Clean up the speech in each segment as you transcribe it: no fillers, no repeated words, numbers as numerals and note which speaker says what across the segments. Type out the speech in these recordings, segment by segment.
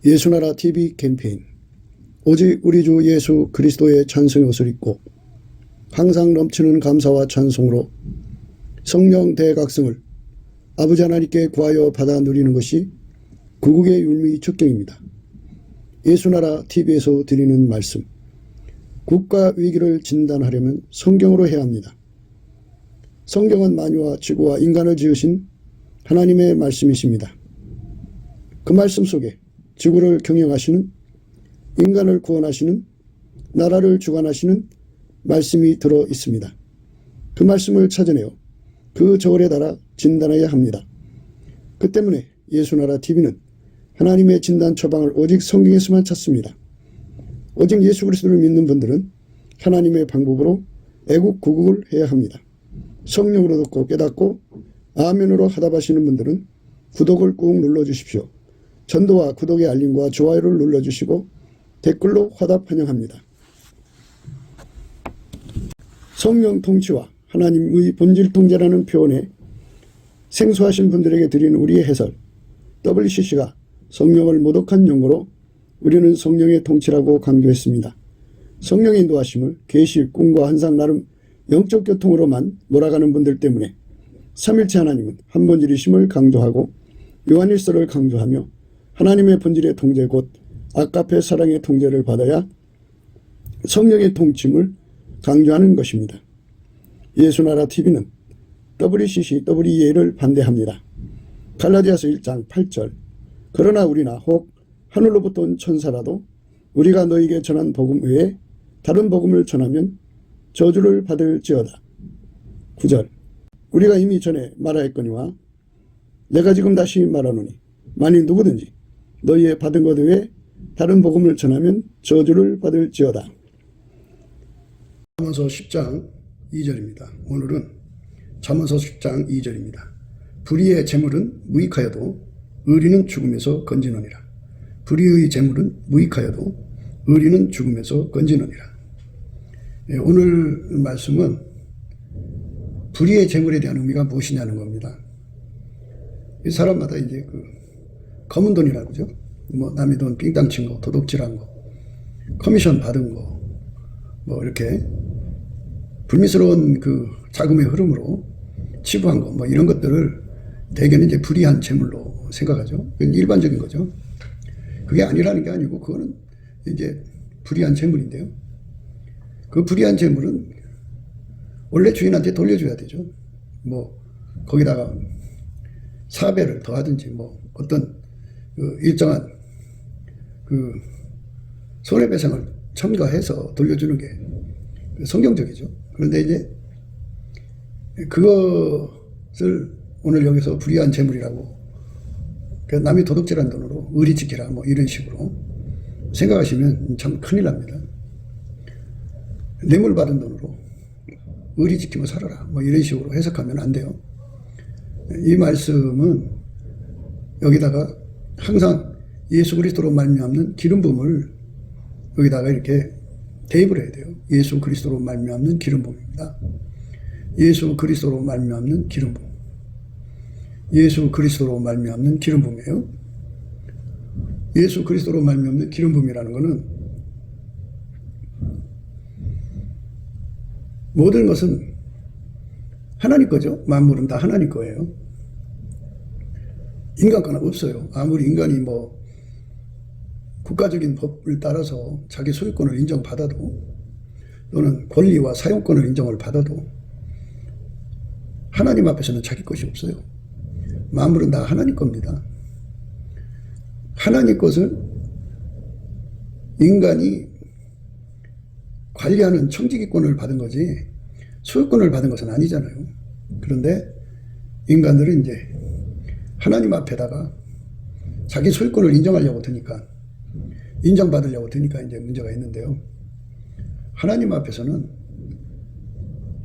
Speaker 1: 예수나라 TV 캠페인 오직 우리 주 예수 그리스도의 찬송의 옷을 입고 항상 넘치는 감사와 찬송으로 성령 대각성을 아버지 하나님께 구하여 받아 누리는 것이 구국의 율미 축경입니다. 예수나라 TV에서 드리는 말씀, 국가 위기를 진단하려면 성경으로 해야 합니다. 성경은 만유와 지구와 인간을 지으신 하나님의 말씀이십니다. 그 말씀 속에 지구를 경영하시는, 인간을 구원하시는, 나라를 주관하시는 말씀이 들어 있습니다. 그 말씀을 찾아내어 그 저울에 달아 진단해야 합니다. 그 때문에 예수나라 TV는 하나님의 진단 처방을 오직 성경에서만 찾습니다. 오직 예수 그리스도를 믿는 분들은 하나님의 방법으로 애국 구국을 해야 합니다. 성령으로 듣고 깨닫고 아멘으로 하답하시는 분들은 구독을 꾹 눌러주십시오. 전도와 구독의 알림과 좋아요를 눌러주시고 댓글로 화답 환영합니다. 성령 통치와 하나님의 본질 통제라는 표현에 생소하신 분들에게 드리는 우리의 해설, WCC가 성령을 모독한 용어로 우리는 성령의 통치라고 강조했습니다. 성령의 인도하심을 계시, 꿈과 환상 나름 영적 교통으로만 몰아가는 분들 때문에 삼일체 하나님은 한 본질이심을 강조하고 요한일서를 강조하며 하나님의 본질의 통제 곧 아가페 사랑의 통제를 받아야 성령의 통침을 강조하는 것입니다. 예수나라 TV는 WCC, WEA를 반대합니다. 갈라디아서 1장 8절 그러나 우리나 혹 하늘로부터 온 천사라도 우리가 너에게 전한 복음 외에 다른 복음을 전하면 저주를 받을지어다. 9절 우리가 이미 전에 말하였거니와 내가 지금 다시 말하노니 만일 누구든지 너희의 받은 것 외에 다른 복음을 전하면 저주를 받을지어다. 잠언서 10장 2절입니다. 오늘은 잠언서 10장 2절입니다. 불의의 재물은 무익하여도 의리는 죽음에서 건지느니라. 불의의 재물은 무익하여도 의리는 죽음에서 건지느니라. 오늘 말씀은 불의의 재물에 대한 의미가 무엇이냐는 겁니다. 이 사람마다 이제 검은 돈이라고 그러죠. 뭐 남의 돈 삥땅 친 거, 도둑질한 거, 커미션 받은 거, 뭐 이렇게 불미스러운 자금의 흐름으로 치부한 거, 뭐 이런 것들을 대개는 이제 불의한 재물로 생각하죠. 그건 일반적인 거죠. 그게 아니라는 게 아니고 그거는 이제 불의한 재물인데요. 그 불의한 재물은 원래 주인한테 돌려줘야 되죠. 뭐 거기다가 사배를 더하든지 뭐 어떤 일정한 손해배상을 첨가해서 돌려주는 게 성경적이죠. 그런데 이제 그것을 오늘 여기서 불의한 재물이라고 남이 도둑질한 돈으로 의리 지키라 뭐 이런 식으로 생각하시면 참 큰일 납니다. 뇌물 받은 돈으로 의리 지키며 살아라 뭐 이런 식으로 해석하면 안 돼요. 이 말씀은 여기다가 항상 예수 그리스도로 말미암는 기름 부음을 여기다가 이렇게 대입을 해야 돼요. 예수 그리스도로 말미암는 기름 부음입니다. 예수 그리스도로 말미암는 기름 부음. 예수 그리스도로 말미암는 기름 부음이에요. 예수 그리스도로 말미암는 기름 부음이라는 것은 모든 것은 하나님 거죠. 만물은 다 하나님 거예요. 인간 거는 없어요. 아무리 인간이 뭐 국가적인 법을 따라서 자기 소유권을 인정받아도 또는 권리와 사용권을 인정을 받아도 하나님 앞에서는 자기 것이 없어요. 만물은 다 하나님 겁니다. 하나님 것을 인간이 관리하는 청지기권을 받은 거지 소유권을 받은 것은 아니잖아요. 그런데 인간들은 이제 하나님 앞에다가 자기 소유권을 인정하려고 드니까 인정받으려고 드니까 이제 문제가 있는데요. 하나님 앞에서는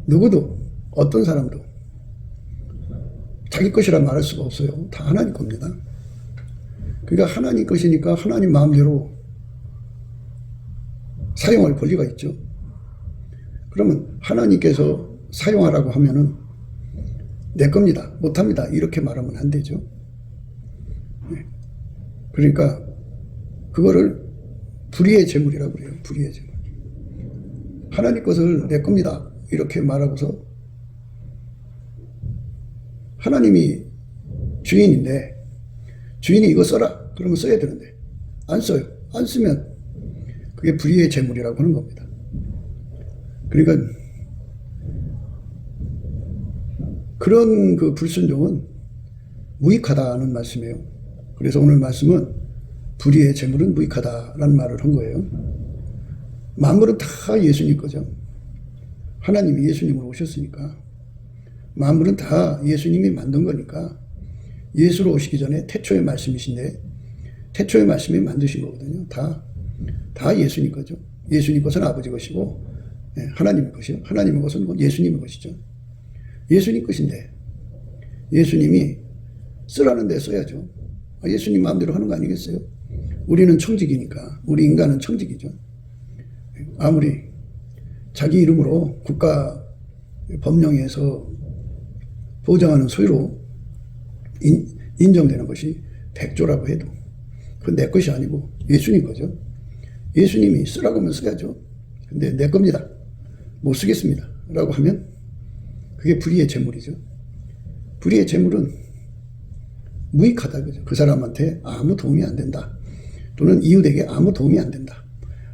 Speaker 1: 누구도 어떤 사람도 자기 것이라 말할 수가 없어요. 다 하나님 겁니다. 그러니까 하나님 것이니까 하나님 마음대로 사용할 권리가 있죠. 그러면 하나님께서 사용하라고 하면은 내 겁니다. 못합니다. 이렇게 말하면 안 되죠. 그러니까 그거를 불의의 재물이라고 그래요. 불의의 재물. 하나님 것을 내 겁니다. 이렇게 말하고서 하나님이 주인인데 주인이 이거 써라. 그러면 써야 되는데 안 써요. 안 쓰면 그게 불의의 재물이라고 하는 겁니다. 그러니까 그런 그 불순종은 무익하다는 말씀이에요. 그래서 오늘 말씀은 불의의 재물은 무익하다라는 말을 한 거예요. 만물은 다 예수님 거죠. 하나님이 예수님으로 오셨으니까 만물은 다 예수님이 만든 거니까 예수로 오시기 전에 태초의 말씀이신데 태초의 말씀이 만드신 거거든요. 다 예수님 거죠. 예수님 것은 아버지 것이고 하나님의 것이요. 하나님의 것은 예수님의 것이죠. 예수님 것인데 예수님이 쓰라는 데 써야죠. 예수님 마음대로 하는 거 아니겠어요? 우리는 청직이니까 우리 인간은 청직이죠. 아무리 자기 이름으로 국가 법령에서 보장하는 소유로 인정되는 것이 백조라고 해도 그건 내 것이 아니고 예수님 거죠. 예수님이 쓰라고 하면 써야죠. 근데 내 겁니다. 못 쓰겠습니다. 라고 하면 그게 불의의 재물이죠. 불의의 재물은 무익하다. 그죠? 그 사람한테 아무 도움이 안 된다. 또는 이웃에게 아무 도움이 안 된다.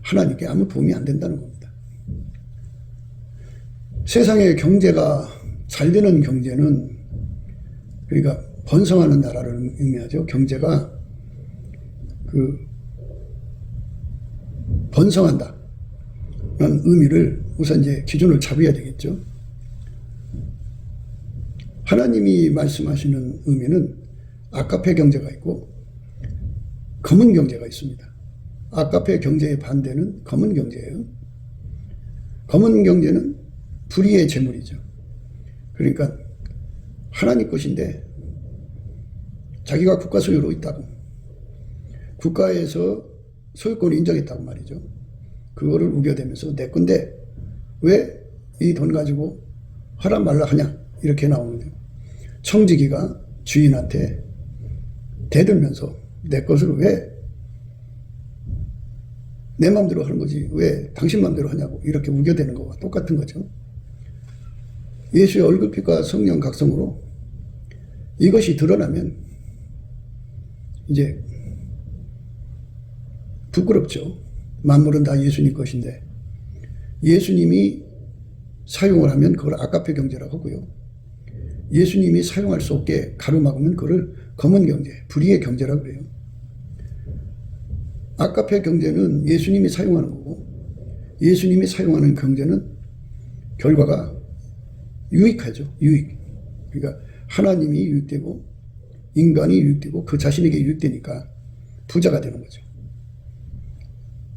Speaker 1: 하나님께 아무 도움이 안 된다는 겁니다. 세상의 경제가 잘 되는 경제는 그러니까 번성하는 나라를 의미하죠. 경제가 번성한다. 라는 의미를 우선 이제 기준을 잡아야 되겠죠. 하나님이 말씀하시는 의미는 아카페 경제가 있고 검은 경제가 있습니다. 아카페 경제의 반대는 검은 경제예요. 검은 경제는 불의의 재물이죠. 그러니까 하나님 것인데 자기가 국가 소유로 있다고 국가에서 소유권을 인정했다고 말이죠. 그거를 우겨대면서 내 건데 왜 이 돈 가지고 하라 말라 하냐 이렇게 나오는 거예요. 청지기가 주인한테 대들면서 내 것을 왜 내 마음대로 하는 거지 왜 당신 마음대로 하냐고 이렇게 우겨대는 거와 똑같은 거죠. 예수의 얼굴빛과 성령 각성으로 이것이 드러나면 이제 부끄럽죠. 만물은 다 예수님 것인데 예수님이 사용을 하면 그걸 아카페 경제라고 하고요. 예수님이 사용할 수 없게 가로막으면 그걸 검은 경제, 불의의 경제라고 해요. 아카페 경제는 예수님이 사용하는 거고 예수님이 사용하는 경제는 결과가 유익하죠. 유익. 그러니까 하나님이 유익되고 인간이 유익되고 그 자신에게 유익되니까 부자가 되는 거죠.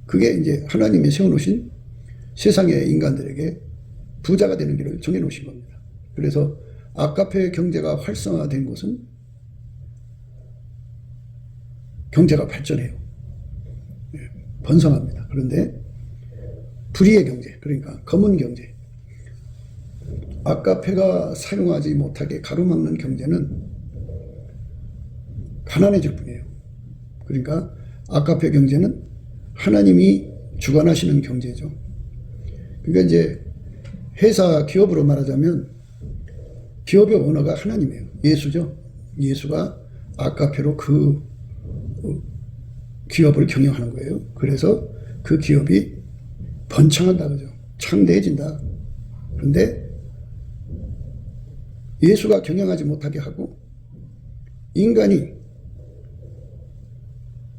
Speaker 1: 그게 이제 하나님이 세워놓으신 세상의 인간들에게 부자가 되는 길을 정해놓으신 겁니다. 그래서 아카페 경제가 활성화된 곳은 경제가 발전해요. 번성합니다. 그런데 불의의 경제, 그러니까 검은 경제, 아카페가 사용하지 못하게 가로막는 경제는 가난해질 뿐이에요. 그러니까 아카페 경제는 하나님이 주관하시는 경제죠. 그러니까 이제 회사 기업으로 말하자면 기업의 오너가 하나님이에요. 예수죠. 예수가 아카페로 그 기업을 경영하는 거예요. 그래서 그 기업이 번창한다. 그죠? 창대해진다. 그런데 예수가 경영하지 못하게 하고 인간이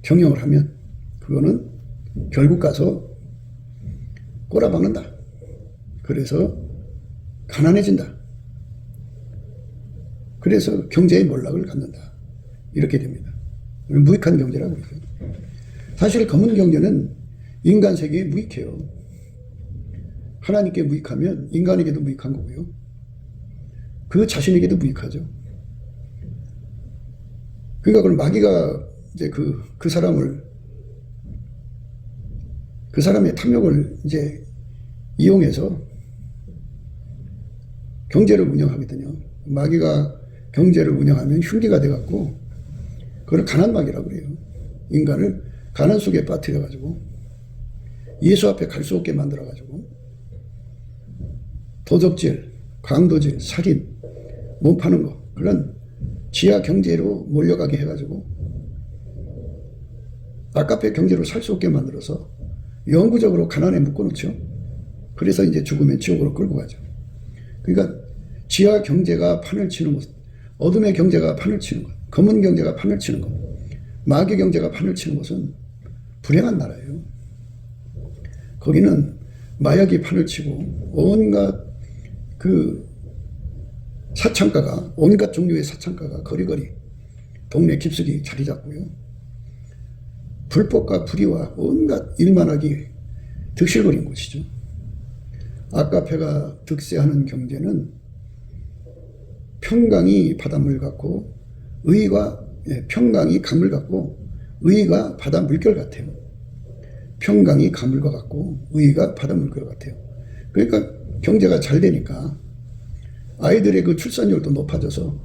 Speaker 1: 경영을 하면 그거는 결국 가서 꼬라박는다. 그래서 가난해진다. 그래서 경제의 몰락을 갖는다. 이렇게 됩니다. 무익한 경제라고 그러죠. 사실 검은 경제는 인간 세계에 무익해요. 하나님께 무익하면 인간에게도 무익한 거고요. 그 자신에게도 무익하죠. 그러니까 그럼 마귀가 이제 그 사람의 탐욕을 이제 이용해서 경제를 운영하거든요. 마귀가 경제를 운영하면 흉기가 돼갖고 그걸 가난마귀라고 그래요. 인간을 가난 속에 빠뜨려가지고 예수 앞에 갈 수 없게 만들어가지고 도적질, 강도질, 살인, 몸 파는 거, 그런 지하 경제로 몰려가게 해가지고 아카페 경제로 살 수 없게 만들어서 영구적으로 가난에 묶어놓죠. 그래서 이제 죽으면 지옥으로 끌고 가죠. 그러니까 지하 경제가 판을 치는 것, 어둠의 경제가 판을 치는 것, 검은 경제가 판을 치는 것, 마귀 경제가 판을 치는 것은 불행한 나라예요. 거기는 마약이 판을 치고 온갖 그 사창가가, 온갖 종류의 사창가가 거리거리 동네 깊숙이 자리 잡고요. 불법과 불의와 온갖 일만하기 득실거린 곳이죠. 아카페가 득세하는 경제는 평강이 바닷물 같고 평강이 강물 같고 의가 바다 물결 같아요. 평강이 강물과 같고 의가 바다 물결 같아요. 그러니까 경제가 잘 되니까 아이들의 그 출산율도 높아져서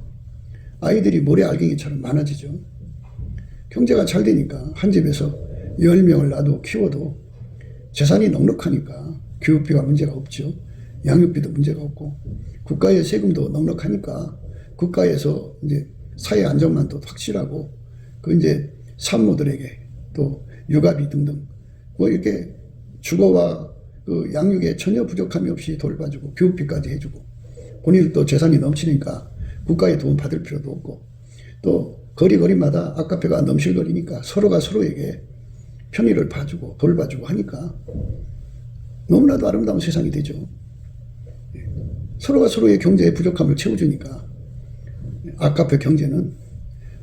Speaker 1: 아이들이 모래알갱이처럼 많아지죠. 경제가 잘 되니까 한 집에서 10명을 놔도 키워도 재산이 넉넉하니까 교육비가 문제가 없죠. 양육비도 문제가 없고 국가의 세금도 넉넉하니까 국가에서 이제 사회 안정만도 확실하고 그 이제 산모들에게 또 육아비 등등 뭐 이렇게 주거와 그 양육에 전혀 부족함이 없이 돌봐주고 교육비까지 해주고 본인도 재산이 넘치니까 국가의 도움 받을 필요도 없고 또 거리마다 아카페가 넘실거리니까 서로가 서로에게 편의를 봐주고 돌봐주고 하니까 너무나도 아름다운 세상이 되죠. 서로가 서로의 경제의 부족함을 채워주니까 아카페 경제는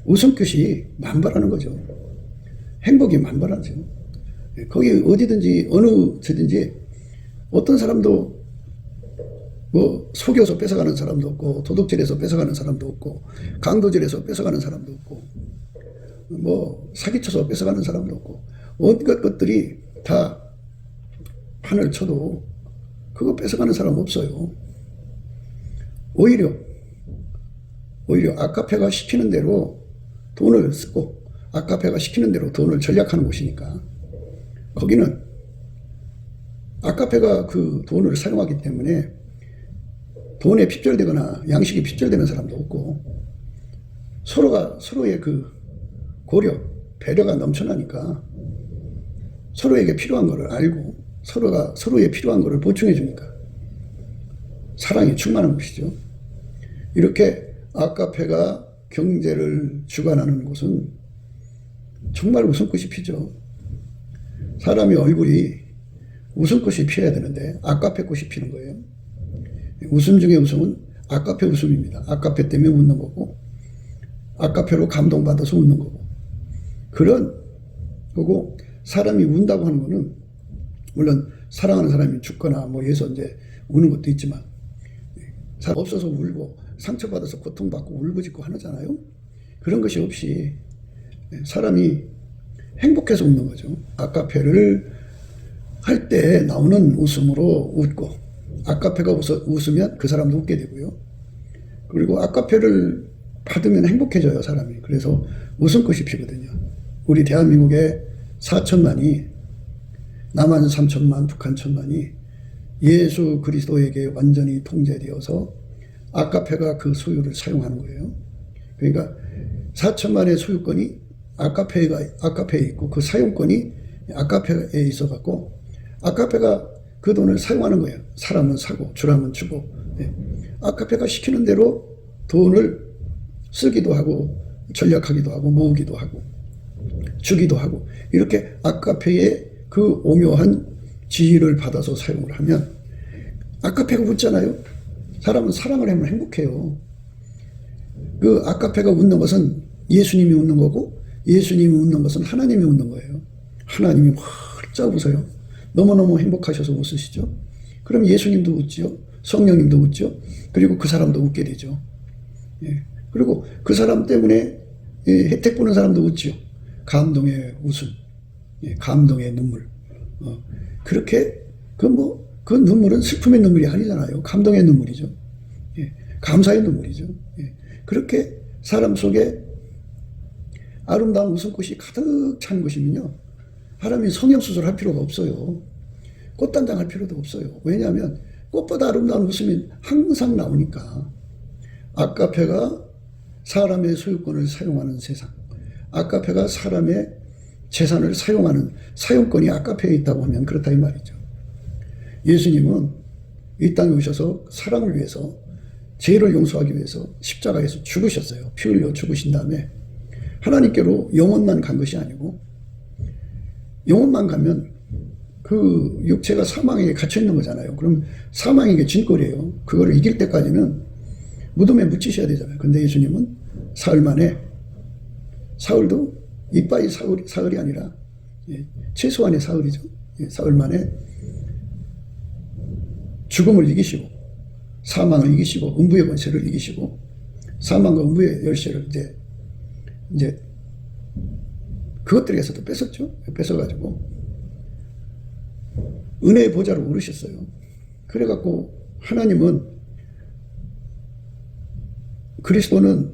Speaker 1: 웃음끝이 만발하는 거죠. 행복이 만발하죠. 거기 어디든지 어느 데든지 어떤 사람도 뭐 속여서 뺏어가는 사람도 없고 도둑질해서 뺏어가는 사람도 없고 강도질해서 뺏어가는 사람도 없고 뭐 사기쳐서 뺏어가는 사람도 없고 온갖 것들이 다 판을 쳐도 그거 뺏어가는 사람 없어요. 오히려 아카페가 시키는 대로 돈을 쓰고 아카페가 시키는 대로 돈을 절약하는 곳이니까 거기는 아카페가 그 돈을 사용하기 때문에 돈에 핍절되거나 양식이 핍절되는 사람도 없고 서로가 서로의 그 고려, 배려가 넘쳐나니까 서로에게 필요한 거를 알고 서로가 서로의 필요한 거를 보충해 주니까 사랑이 충만한 곳이죠. 이렇게 아카페가 경제를 주관하는 곳은 정말 웃음꽃이 피죠. 사람이 얼굴이 웃음꽃이 피어야 되는데 아카페 꽃이 피는 거예요. 웃음 중에 웃음은 아카페 웃음입니다. 아카페 때문에 웃는 거고 아카페로 감동받아서 웃는 거고 그런 거고 사람이 운다고 하는 거는 물론 사랑하는 사람이 죽거나 뭐 해서 이제 우는 것도 있지만 사람 없어서 울고 상처받아서 고통받고 울부짖고 하잖아요. 그런 것이 없이 사람이 행복해서 웃는 거죠. 아카페를 할 때 나오는 웃음으로 웃고 아카페가 웃으면 그 사람도 웃게 되고요. 그리고 아카페를 받으면 행복해져요, 사람이. 그래서 웃음꽃이 피거든요. 우리 대한민국의 4천만이 남한 3천만, 북한 1천만이 예수 그리스도에게 완전히 통제되어서 아카페가 그 소유를 사용하는 거예요. 그러니까 4천만의 소유권이 아카페에 있고 그 사용권이 아카페에 있어 갖고 아카페가 그 돈을 사용하는 거예요. 사람은 사고 주라면 주고 아카페가 시키는 대로 돈을 쓰기도 하고 전략하기도 하고 모으기도 하고 주기도 하고 이렇게 아카페의 그 오묘한 지위를 받아서 사용을 하면 아카페가 웃잖아요. 사람은 사랑을 하면 행복해요. 그 아카페가 웃는 것은 예수님이 웃는 거고 예수님이 웃는 것은 하나님이 웃는 거예요. 하나님이 활짝 웃어요. 너무너무 행복하셔서 웃으시죠. 그럼 예수님도 웃죠. 성령님도 웃죠. 그리고 그 사람도 웃게 되죠. 그리고 그 사람 때문에 혜택 보는 사람도 웃죠. 감동의 웃음, 감동의 눈물. 그렇게 그 눈물은 슬픔의 눈물이 아니잖아요. 감동의 눈물이죠. 감사의 눈물이죠. 그렇게 사람 속에 아름다운 웃음꽃이 가득 찬 것이면요. 사람이 성형수술 할 필요가 없어요. 꽃단장 할 필요도 없어요. 왜냐하면 꽃보다 아름다운 웃음이 항상 나오니까. 아카페가 사람의 소유권을 사용하는 세상, 아카페가 사람의 재산을 사용하는 사용권이 아카페에 있다고 하면 그렇다 이 말이죠. 예수님은 이 땅에 오셔서 사랑을 위해서, 죄를 용서하기 위해서 십자가에서 죽으셨어요. 피 흘려 죽으신 다음에 하나님께로 영혼만 간 것이 아니고, 영혼만 가면 그 육체가 사망에 갇혀 있는 거잖아요. 그럼 사망에게 진꼴이에요. 그거를 이길 때까지는 무덤에 묻히셔야 되잖아요. 근데 예수님은 사흘 만에, 사흘도 이빠이 사흘이 아니라 최소한의 사흘이죠. 사흘 만에 죽음을 이기시고 사망을 이기시고 음부의 권세를 이기시고 사망과 음부의 열쇠를 이제 그것들에서도 뺏었죠. 뺏어가지고 은혜의 보좌로 오르셨어요. 그래갖고 하나님은, 그리스도는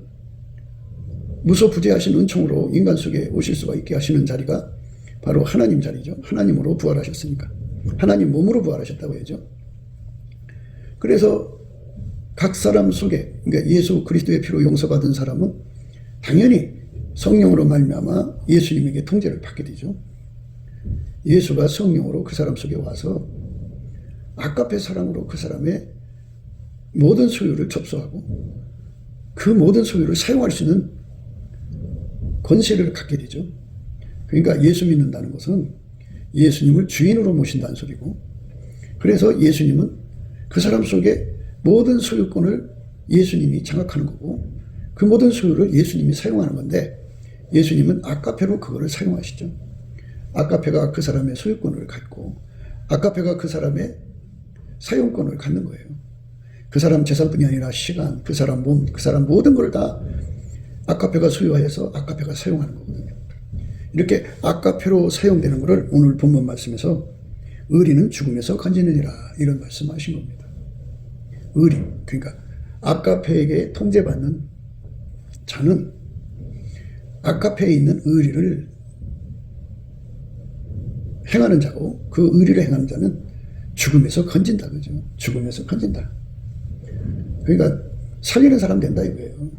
Speaker 1: 무소부재하신 은총으로 인간 속에 오실 수가 있게 하시는 자리가 바로 하나님 자리죠. 하나님으로 부활하셨으니까. 하나님 몸으로 부활하셨다고 해야죠. 그래서 각 사람 속에, 그러니까 예수 그리스도의 피로 용서받은 사람은 당연히 성령으로 말미암아 예수님에게 통제를 받게 되죠. 예수가 성령으로 그 사람 속에 와서 아카페 사랑으로 그 사람의 모든 소유를 접수하고 그 모든 소유를 사용할 수 있는 권세를 갖게 되죠. 그러니까 예수 믿는다는 것은 예수님을 주인으로 모신다는 소리고, 그래서 예수님은 그 사람 속에 모든 소유권을 예수님이 장악하는 거고, 그 모든 소유를 예수님이 사용하는 건데, 예수님은 아카페로 그거를 사용하시죠. 아카페가 그 사람의 소유권을 갖고 아카페가 그 사람의 사용권을 갖는 거예요. 그 사람 재산뿐이 아니라 시간, 그 사람 몸, 그 사람 모든 걸 다 아카페가 소유하여서 아카페가 사용하는 거거든요. 이렇게 아카페로 사용되는 것을 오늘 본문 말씀에서 의리는 죽음에서 건지느니라 이런 말씀하신 겁니다. 의리, 그러니까 아카페에게 통제받는 자는 아카페에 있는 의리를 행하는 자고, 그 의리를 행하는 자는 죽음에서 건진다, 그죠? 죽음에서 건진다. 그러니까 살리는 사람 된다 이거예요.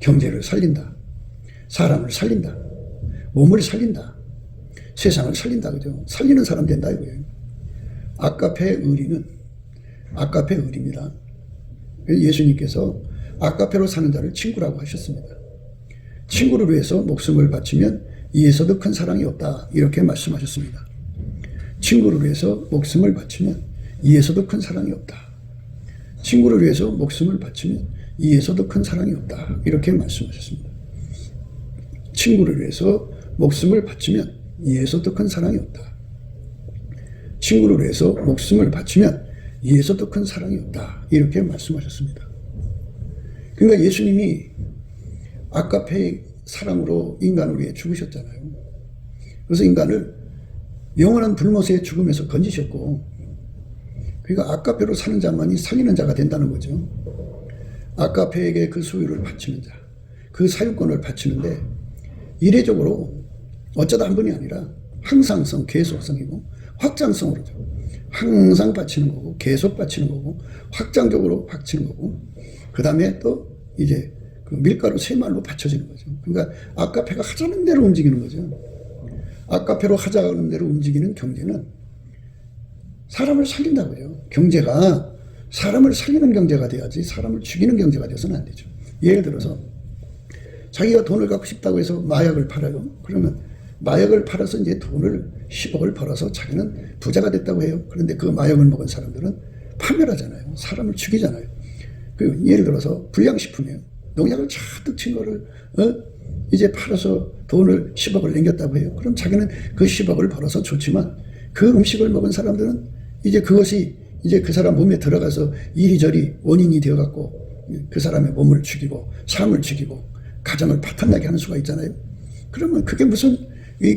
Speaker 1: 경제를 살린다, 사람을 살린다, 몸을 살린다, 세상을 살린다, 그죠? 살리는 사람 된다 이거예요. 아카페의 의리는 아카페 의리입니다. 예수님께서 아카페로 사는 자를 친구라고 하셨습니다. 친구를 위해서 목숨을 바치면 이에서도 큰 사랑이 없다 이렇게 말씀하셨습니다. 친구를 위해서 목숨을 바치면 이에서도 큰 사랑이 없다. 친구를 위해서 목숨을 바치면 이에서도 큰 사랑이 없다 이렇게 말씀하셨습니다. 친구를 위해서 목숨을 바치면 이에서도 큰 사랑이 없다. 친구를 위해서 목숨을 바치면 이에서도 큰 사랑이 없다 이렇게 말씀하셨습니다. 그러니까 예수님이 아카페의 사랑으로 인간을 위해 죽으셨잖아요. 그래서 인간을 영원한 불못의 죽음에서 건지셨고, 그러니까 아카페로 사는 자만이 살리는 자가 된다는 거죠. 아카페에게 그 소유를 바치는 자, 그 사유권을 바치는데 이례적으로 어쩌다 한 번이 아니라 항상성, 계속성이고 확장성으로죠. 항상 바치는 거고 계속 바치는 거고 확장적으로 바치는 거고, 그 다음에 또 이제 그 밀가루 새말로 받쳐지는 거죠. 그러니까 아카페가 하자는 대로 움직이는 거죠. 아카페로 하자는 대로 움직이는 경제는 사람을 살린다고요. 경제가 사람을 살리는 경제가 돼야지 사람을 죽이는 경제가 돼서는 안 되죠. 예를 들어서 자기가 돈을 갖고 싶다고 해서 마약을 팔아요. 그러면 마약을 팔아서 이제 돈을 10억을 벌어서 자기는 부자가 됐다고 해요. 그런데 그 마약을 먹은 사람들은 파멸하잖아요. 사람을 죽이잖아요. 그 예를 들어서 불량식품이에요. 농약을 잔뜩 친 거를 이제 팔아서 돈을 10억을 남겼다고 해요. 그럼 자기는 그 10억을 벌어서 좋지만 그 음식을 먹은 사람들은 이제 그것이 이제 그 사람 몸에 들어가서 이리저리 원인이 되어갖고 그 사람의 몸을 죽이고 삶을 죽이고 가정을 파탄나게 하는 수가 있잖아요. 그러면 그게 무슨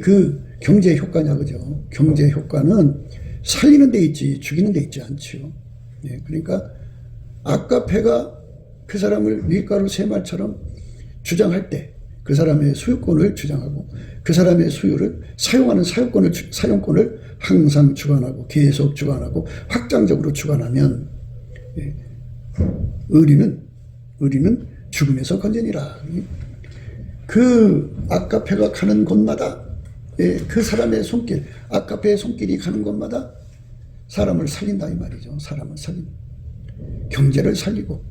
Speaker 1: 그 경제 효과냐, 그죠? 경제 효과는 살리는 데 있지 죽이는 데 있지 않지요. 예, 그러니까 아카페가 그 사람을 밀가루 새말처럼 주장할 때 그 사람의 소유권을 주장하고 그 사람의 소유를 사용하는 사용권을 항상 주관하고 계속 주관하고 확장적으로 주관하면 의리는 죽음에서 건져니라. 그 아까페가 가는 곳마다 그 사람의 손길, 아까페의 손길이 가는 곳마다 사람을 살린다 이 말이죠. 사람을 살린다. 경제를 살리고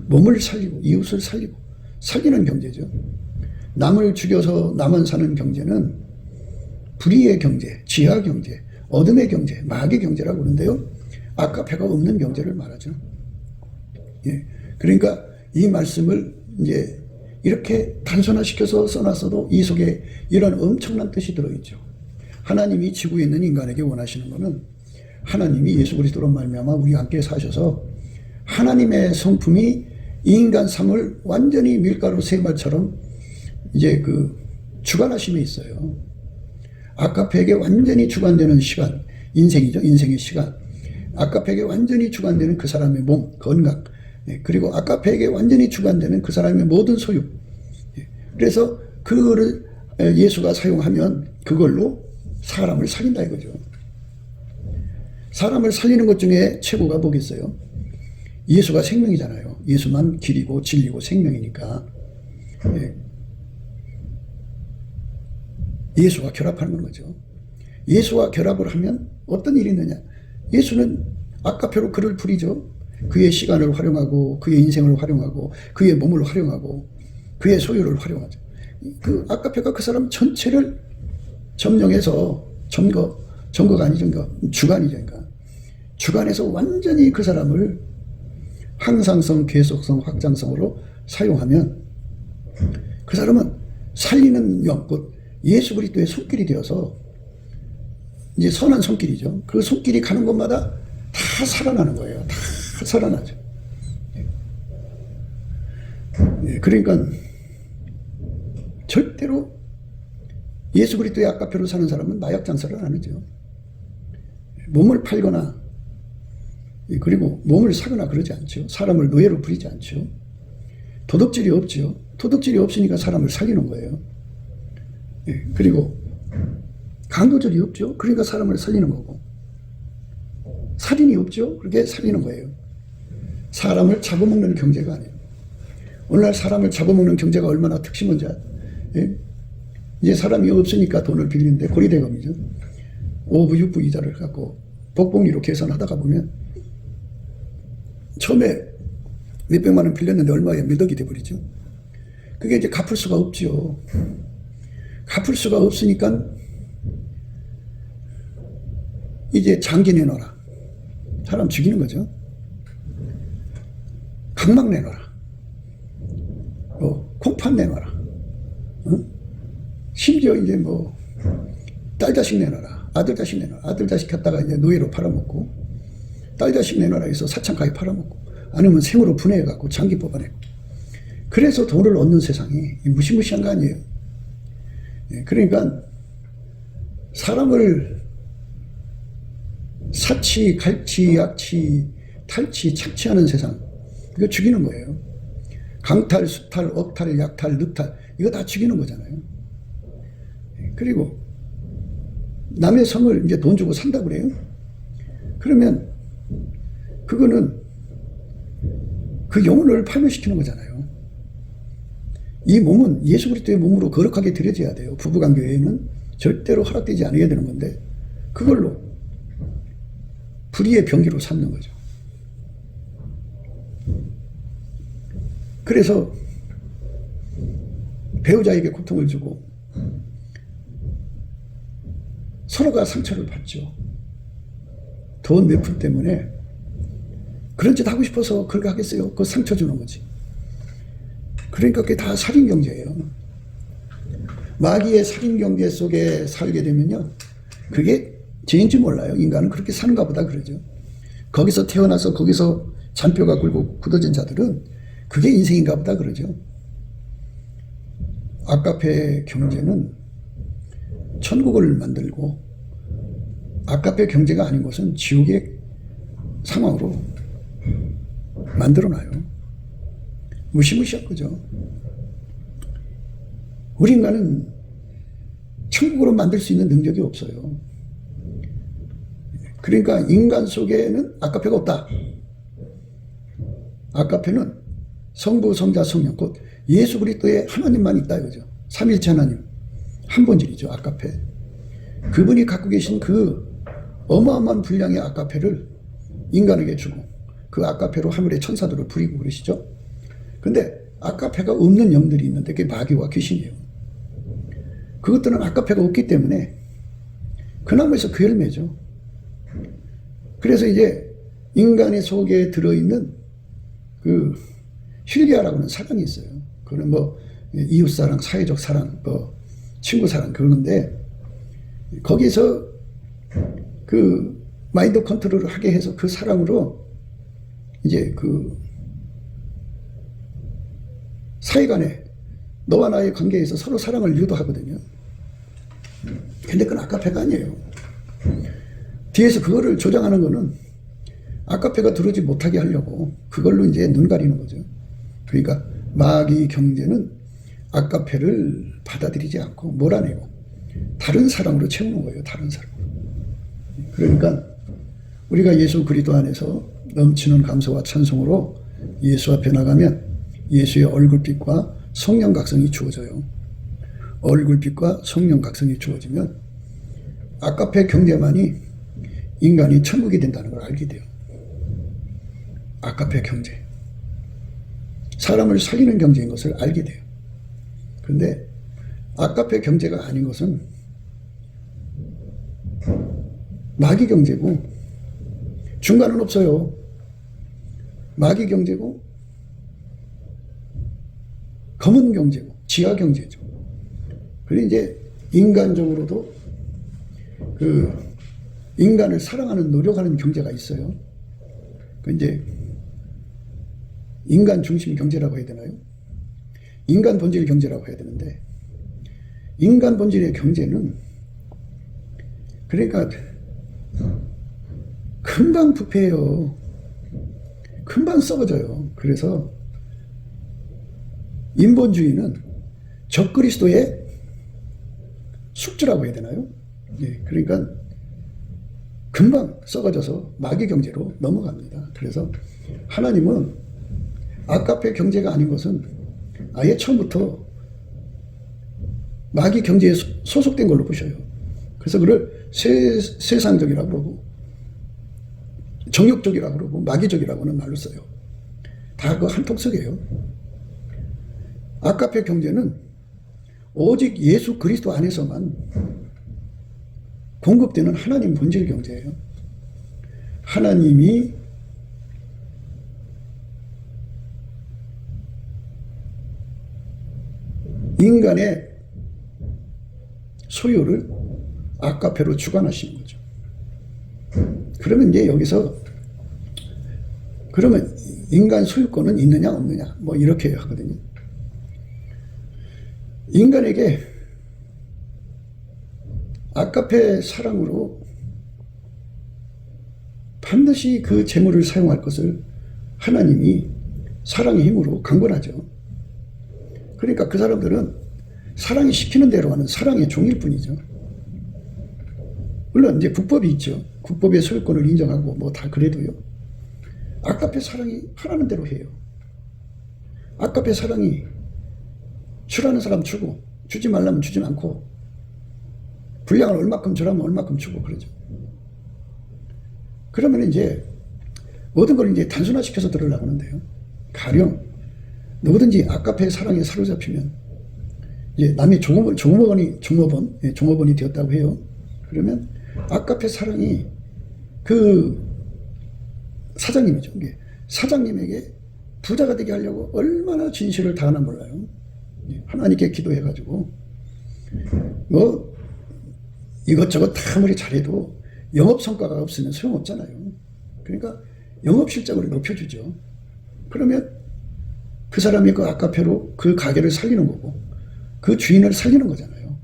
Speaker 1: 몸을 살리고 이웃을 살리고 살리는 경제죠. 남을 죽여서 남만 사는 경제는 불의의 경제, 지하 경제, 어둠의 경제, 마귀의 경제라고 그러는데요. 아까페가 없는 경제를 말하죠. 예. 그러니까 이 말씀을 이제 이렇게 단순화시켜서 써놨어도 이 속에 이런 엄청난 뜻이 들어있죠. 하나님이 지구에 있는 인간에게 원하시는 것은 하나님이 예수 그리스도로 말미암아 우리와 함께 사셔서 하나님의 성품이 이 인간 삶을 완전히 밀가루 세말처럼 이제 그 주관하심에 있어요. 아까페에게 완전히 주관되는 시간, 인생이죠. 인생의 시간. 아까페에게 완전히 주관되는 그 사람의 몸, 건강. 그리고 아까페에게 완전히 주관되는 그 사람의 모든 소유. 그래서 그거를 예수가 사용하면 그걸로 사람을 살린다 이거죠. 사람을 살리는 것 중에 최고가 뭐겠어요? 예수가 생명이잖아요. 예수만 길이고 진리고 생명이니까. 예수와 결합하는 거죠. 예수와 결합을 하면 어떤 일이 있느냐? 예수는 아까페로 그를 부리죠. 그의 시간을 활용하고 그의 인생을 활용하고 그의 몸을 활용하고 그의 소유를 활용하죠. 그 아까페가 그 사람 전체를 점령해서 점거가 아니죠. 주관이죠. 그러니까 주관해서 완전히 그 사람을 항상성, 계속성, 확장성으로 사용하면 그 사람은 살리는 영, 곧 예수 그리스도의 손길이 되어서 이제 선한 손길이죠. 그 손길이 가는 곳마다 다 살아나는 거예요. 다 살아나죠. 그러니까 절대로 예수 그리스도의 아까페로 사는 사람은 마약 장사를 안 하죠. 몸을 팔거나 그리고 몸을 사거나 그러지 않죠. 사람을 노예로 부리지 않죠. 도덕질이 없죠. 도덕질이 없으니까 사람을 살리는 거예요. 그리고 강도질이 없죠. 그러니까 사람을 살리는 거고. 살인이 없죠. 그렇게 살리는 거예요. 사람을 잡아먹는 경제가 아니에요. 오늘날 사람을 잡아먹는 경제가 얼마나 특심한지 이제 사람이 없으니까 돈을 빌리는데 고리대금이죠. 5부, 6부 이자를 갖고 복봉리로 계산하다가 보면 처음에 몇백만 원 빌렸는데 얼마에 몇 억이 돼버리죠. 그게 이제 갚을 수가 없죠. 갚을 수가 없으니까 이제 장기 내놔라. 사람 죽이는 거죠. 각막 내놔라. 콩팥 내놔라. 심지어 이제 딸 자식 내놔라. 아들 자식 내놔라. 아들 자식 갖다가 이제 노예로 팔아먹고, 딸 자식 내놔라 해서 사창가에 팔아먹고, 아니면 생으로 분해해갖고 장기 뽑아내고. 그래서 돈을 얻는 세상이 무시무시한 거 아니에요. 그러니까 사람을 사치, 갈치, 약치, 탈치, 착취하는 세상, 이거 죽이는 거예요. 강탈, 수탈, 억탈, 약탈, 늑탈, 이거 다 죽이는 거잖아요. 그리고 남의 성을 이제 돈 주고 산다 그래요. 그러면 그거는 그 영혼을 파멸시키는 거잖아요. 이 몸은 예수 그리스도의 몸으로 거룩하게 드려져야 돼요. 부부관계에는 절대로 허락되지 않아야 되는 건데 그걸로 불의의 병기로 삼는 거죠. 그래서 배우자에게 고통을 주고 서로가 상처를 받죠. 돈 몇 푼 때문에 그런 짓 하고 싶어서 그렇게 하겠어요? 그 상처 주는 거지. 그러니까 그게 다 살인경제예요. 마귀의 살인경제 속에 살게 되면요, 그게 죄인지 몰라요. 인간은 그렇게 사는가 보다 그러죠. 거기서 태어나서 거기서 잔뼈가 굵고 굳어진 자들은 그게 인생인가 보다 그러죠. 아까페 경제는 천국을 만들고 아까페 경제가 아닌 것은 지옥의 상황으로 만들어놔요. 무시무시한 거죠. 우리 인간은 천국으로 만들 수 있는 능력이 없어요. 그러니까 인간 속에는 아카페가 없다. 아카페는 성부, 성자, 성령, 곧 예수 그리스도의 하나님만 있다 이거죠. 삼일체 하나님, 한 본질이죠. 아카페. 그분이 갖고 계신 그 어마어마한 분량의 아카페를 인간에게 주고 그 아카페로 하늘의 천사들을 부리고 그러시죠. 근데 아카페가 없는 영들이 있는데 그게 마귀와 귀신이에요. 그것들은 아카페가 없기 때문에 그 나무에서 그 열매죠. 그래서 이제 인간의 속에 들어있는 그 힐리아라고 하는 사랑이 있어요. 그거는 뭐 이웃사랑, 사회적 사랑, 뭐 친구사랑 그러는데 거기서 그 마인드 컨트롤을 하게 해서 그 사랑으로 이제 그 사이간에 너와 나의 관계에서 서로 사랑을 유도하거든요. 근데 그건 아카페가 아니에요. 뒤에서 그거를 조장하는 거는 아카페가 들어오지 못하게 하려고 그걸로 이제 눈 가리는 거죠. 그러니까 마귀 경제는 아카페를 받아들이지 않고 몰아내고 다른 사랑으로 채우는 거예요. 다른 사랑으로. 그러니까 우리가 예수 그리스도 안에서 넘치는 감사와 찬송으로 예수 앞에 나가면 예수의 얼굴빛과 성령 각성이 주어져요. 얼굴빛과 성령 각성이 주어지면 아카페 경제만이 인간이 천국이 된다는 걸 알게 돼요. 아카페 경제. 사람을 살리는 경제인 것을 알게 돼요. 그런데 아카페 경제가 아닌 것은 마귀 경제고 중간은 없어요. 마귀 경제고 검은 경제고 지하 경제죠. 그리고 이제 인간적으로도 그 인간을 사랑하는 노력하는 경제가 있어요. 그 이제 인간 중심 경제라고 해야 되나요? 인간 본질 경제라고 해야 되는데 인간 본질의 경제는 그러니까 금방 부패해요. 금방 썩어져요. 그래서 인본주의는 적그리스도의 숙주라고 해야 되나요? 예, 그러니까 금방 썩어져서 마귀 경제로 넘어갑니다. 그래서 하나님은 아카페 경제가 아닌 것은 아예 처음부터 마귀 경제에 소속된 걸로 보셔요. 그래서 그를 세상적이라고 그러고 정욕적이라고 그러고 마귀적이라고는 말로 써요. 다 그 한통속이에요. 아카페 경제는 오직 예수 그리스도 안에서만 공급되는 하나님 본질 경제예요. 하나님이 인간의 소유를 아카페로 주관하시는 거죠. 그러면 이제 여기서 그러면 인간 소유권은 있느냐 없느냐 뭐 이렇게 하거든요. 인간에게 아카페 사랑으로 반드시 그 재물을 사용할 것을 하나님이 사랑의 힘으로 강권하죠. 그러니까 그 사람들은 사랑이 시키는 대로 하는 사랑의 종일 뿐이죠. 물론 이제 국법이 있죠. 국법의 소유권을 인정하고 뭐 다 그래도요. 아카페 사랑이 하라는 대로 해요. 아카페 사랑이 주라는 사람 주고 주지 말라면 주진 않고 분량을 얼마큼 주라면 얼마큼 주고 그러죠. 그러면 이제 모든 걸 이제 단순화시켜서 들으려고 하는데요. 가령 누구든지 아카페 사랑에 사로잡히면 이제 남이 종업원이 되었다고 해요. 그러면 아카페 사랑이 그 사장님이죠. 사장님에게 부자가 되게 하려고 얼마나 진실을 다하나 몰라요. 하나님께 기도해가지고 뭐 이것저것 다 아무리 잘해도 영업 성과가 없으면 소용없잖아요. 그러니까 영업 실적을 높여주죠. 그러면 그 사람이 그 아카페로 그 가게를 살리는 거고 그 주인을 살리는 거잖아요.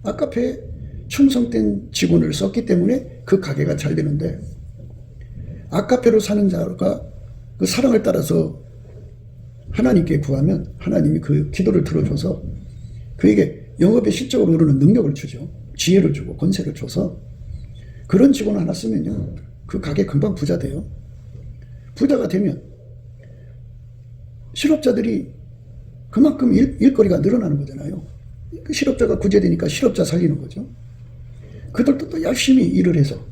Speaker 1: 아카페에 충성된 직원을 썼기 때문에 그 가게가 잘 되는데 아카페로 사는 자가 그 사랑을 따라서 하나님께 구하면 하나님이 그 기도를 들어줘서 그에게 영업에 실적으로 오르는 능력을 주죠. 지혜를 주고 권세를 줘서 그런 직원 하나 쓰면요, 그 가게 금방 부자 돼요. 부자가 되면 실업자들이 그만큼 일거리가 늘어나는 거잖아요. 그 실업자가 구제되니까 실업자 살리는 거죠. 그들도 또 열심히 일을 해서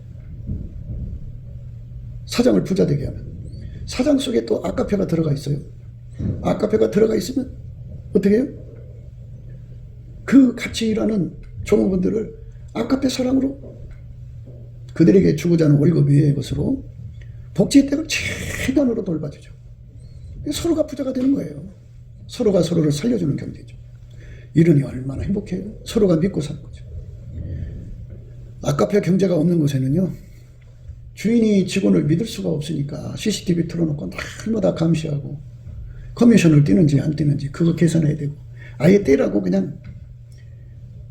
Speaker 1: 사장을 부자 되게 하면, 사장 속에 또 아카페가 들어가 있어요. 아카페가 들어가 있으면 어떻게 해요? 그 같이 일하는 종업원들을 아카페 사랑으로 그들에게 주고자 하는 월급 외의 것으로 복지 혜택을 최단으로 돌봐주죠. 서로가 부자가 되는 거예요. 서로가 서로를 살려주는 경제죠. 이러니 얼마나 행복해요. 서로가 믿고 사는 거죠. 아카페 경제가 없는 곳에는요, 주인이 직원을 믿을 수가 없으니까 CCTV 틀어놓고 날마다 감시하고 커미션을 떼는지 안 떼는지 그거 계산해야 되고, 아예 떼라고 그냥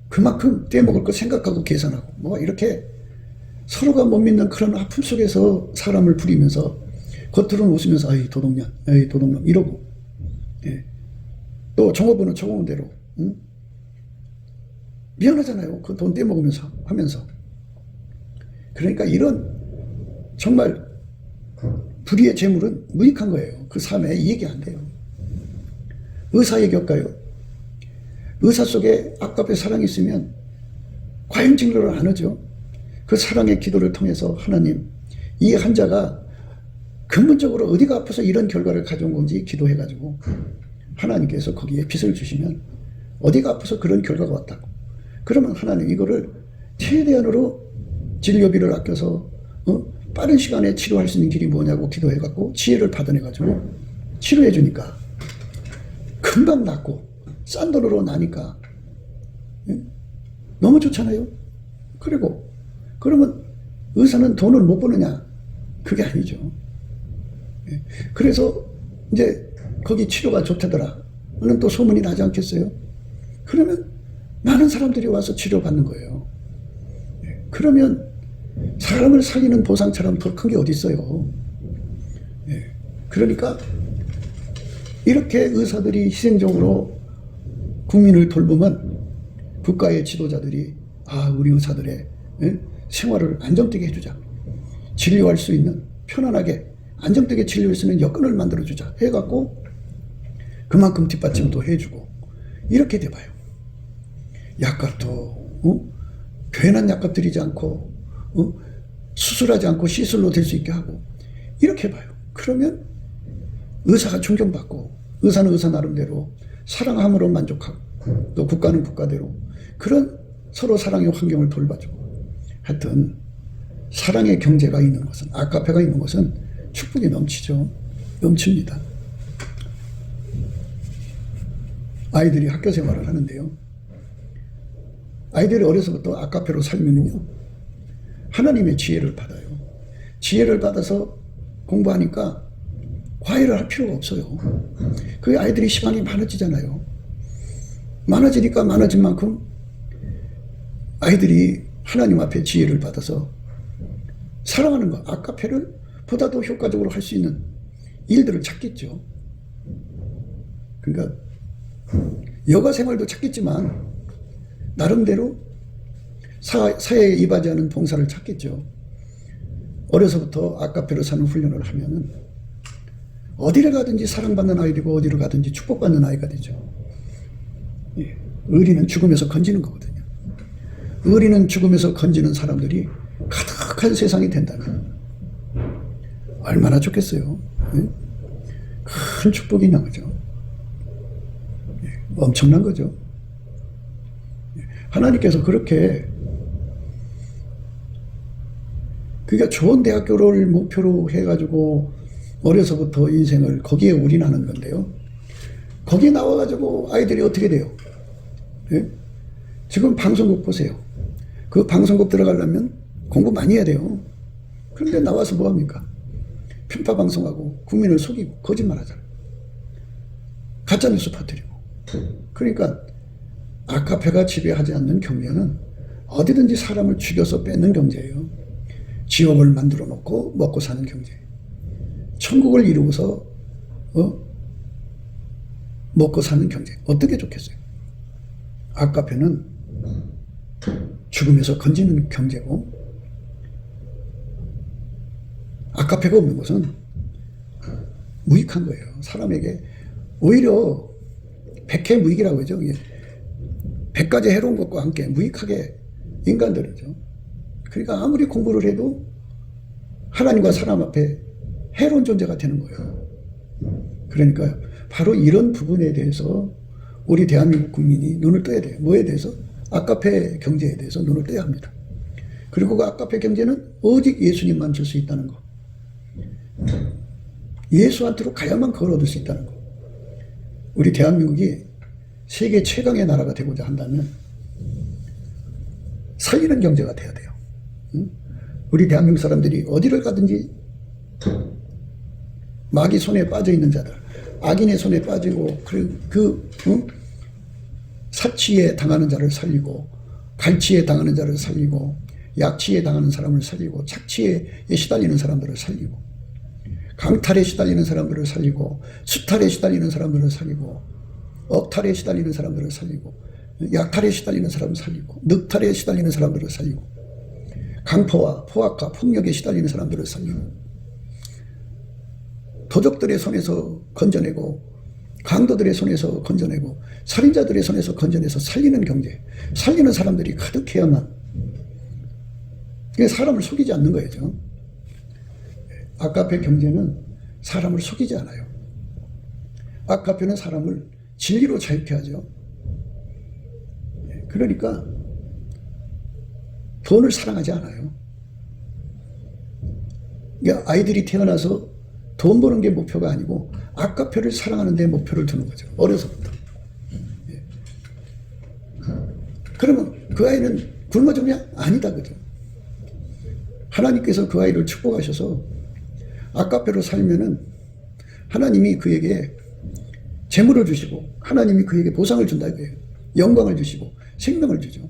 Speaker 1: 그만큼 떼먹을 거 생각하고 계산하고, 뭐 이렇게 서로가 못 믿는 그런 아픔 속에서 사람을 부리면서 겉으로는 웃으면서 아이 도둑년, 아이 도둑놈 이러고, 예. 또 종업원은 종업원대로 미안하잖아요. 그 돈 떼먹으면서 하면서. 그러니까 이런 정말 불의의 재물은 무익한 거예요. 그 삶에 이익이 안 돼요. 의사 얘기할까요? 의사 속에 아까의 사랑이 있으면 과잉 진료를 안 하죠. 그 사랑의 기도를 통해서 하나님, 이 환자가 근본적으로 어디가 아파서 이런 결과를 가져온 건지 기도해가지고 하나님께서 거기에 빛을 주시면 어디가 아파서 그런 결과가 왔다고. 그러면 하나님 이거를 최대한으로 진료비를 아껴서 빠른 시간에 치료할 수 있는 길이 뭐냐고 기도해갖고 지혜를 받아내가지고 치료해주니까 금방 낫고 싼 돈으로 나니까 너무 좋잖아요. 그리고 그러면 의사는 돈을 못 버느냐? 그게 아니죠. 그래서 이제 거기 치료가 좋다더라 는 또 소문이 나지 않겠어요? 그러면 많은 사람들이 와서 치료받는 거예요. 그러면 사람을 살리는 보상처럼 더 큰 게 어디 있어요. 그러니까 이렇게 의사들이 희생적으로 국민을 돌보면 국가의 지도자들이 우리 의사들의 생활을 안정되게 해주자, 진료할 수 있는 편안하게 안정되게 진료할 수 있는 여건을 만들어주자 해갖고 그만큼 뒷받침도 해주고 이렇게 돼봐요. 약값도 괜한 약값 들이지 않고 수술하지 않고 시술로 될 수 있게 하고 이렇게 해봐요. 그러면 의사가 존경받고 의사는 의사 나름대로 사랑함으로 만족하고 또 국가는 국가대로 그런 서로 사랑의 환경을 돌봐주고, 하여튼 사랑의 경제가 있는 것은, 아카페가 있는 것은 축복이 넘치죠. 넘칩니다. 아이들이 학교 생활을 하는데요, 아이들이 어려서부터 아카페로 살면요 하나님의 지혜를 받아요. 지혜를 받아서 공부하니까 과외를 할 필요가 없어요. 그 아이들이 시간이 많아지잖아요. 많아지니까 많아진 만큼 아이들이 하나님 앞에 지혜를 받아서 사랑하는 것, 아카페를 보다 더 효과적으로 할 수 있는 일들을 찾겠죠. 그러니까 여가 생활도 찾겠지만 나름대로 사회에 이바지하는 봉사를 찾겠죠. 어려서부터 아카페로 사는 훈련을 하면은 어디를 가든지 사랑받는 아이 되고 어디를 가든지 축복받는 아이가 되죠. 의리는 죽음에서 건지는 거거든요. 의리는 죽음에서 건지는 사람들이 가득한 세상이 된다면 얼마나 좋겠어요. 큰 축복이 있는 거죠. 엄청난 거죠. 하나님께서 그렇게, 그러니까 좋은 대학교를 목표로 해가지고 어려서부터 인생을 거기에 올인하는 건데요. 거기에 나와가지고 아이들이 어떻게 돼요? 지금 방송국 보세요. 그 방송국 들어가려면 공부 많이 해야 돼요. 그런데 나와서 뭐합니까? 편파 방송하고 국민을 속이고 거짓말하잖아요. 가짜뉴스 퍼뜨리고. 그러니까 아카페가 지배하지 않는 경제는 어디든지 사람을 죽여서 뺏는 경제예요. 지옥을 만들어 놓고 먹고 사는 경제. 천국을 이루고서 먹고 사는 경제. 어떻게 좋겠어요? 아카페는 죽음에서 건지는 경제고, 아카페가 없는 것은 무익한 거예요. 사람에게 오히려 백해무익이라고 하죠. 100가지 해로운 것과 함께 무익하게 인간들이죠. 그러니까 아무리 공부를 해도 하나님과 사람 앞에 해로운 존재가 되는 거예요. 그러니까 바로 이런 부분에 대해서 우리 대한민국 국민이 눈을 떠야 돼요. 뭐에 대해서? 아카페 경제에 대해서 눈을 떠야 합니다. 그리고 그 아카페 경제는 오직 예수님만 줄 수 있다는 거. 예수한테로 가야만 그걸 얻을 수 있다는 거. 우리 대한민국이 세계 최강의 나라가 되고자 한다면 살리는 경제가 돼야 돼요. 우리 대한민국 사람들이 어디를 가든지 마귀 손에 빠져 있는 자들, 악인의 손에 빠지고 사치에 당하는 자를 살리고, 갈치에 당하는 자를 살리고, 약치에 당하는 사람을 살리고, 착취에 시달리는 사람들을 살리고, 강탈에 시달리는 사람들을 살리고, 수탈에 시달리는 사람들을 살리고, 억탈에 시달리는 사람들을 살리고, 약탈에 시달리는 사람을 살리고, 늑탈에 시달리는 사람들을 살리고, 강포와 포악과 폭력에 시달리는 사람들을 살리고, 도적들의 손에서 건져내고, 강도들의 손에서 건져내고, 살인자들의 손에서 건져내서 살리는 경제, 살리는 사람들이 가득해야만, 사람을 속이지 않는 거죠. 아카페 경제는 사람을 속이지 않아요. 아카페는 사람을 진리로 자유케 하죠. 그러니까 돈을 사랑하지 않아요. 그러니까 아이들이 태어나서 돈 버는 게 목표가 아니고 아카페를 사랑하는 데 목표를 두는 거죠. 어려서부터. 그러면 그 아이는 굶어 죽냐? 아니다, 그죠? 하나님께서 그 아이를 축복하셔서 아카페로 살면은 하나님이 그에게 재물을 주시고 하나님이 그에게 보상을 준다 이거예요. 영광을 주시고 생명을 주죠.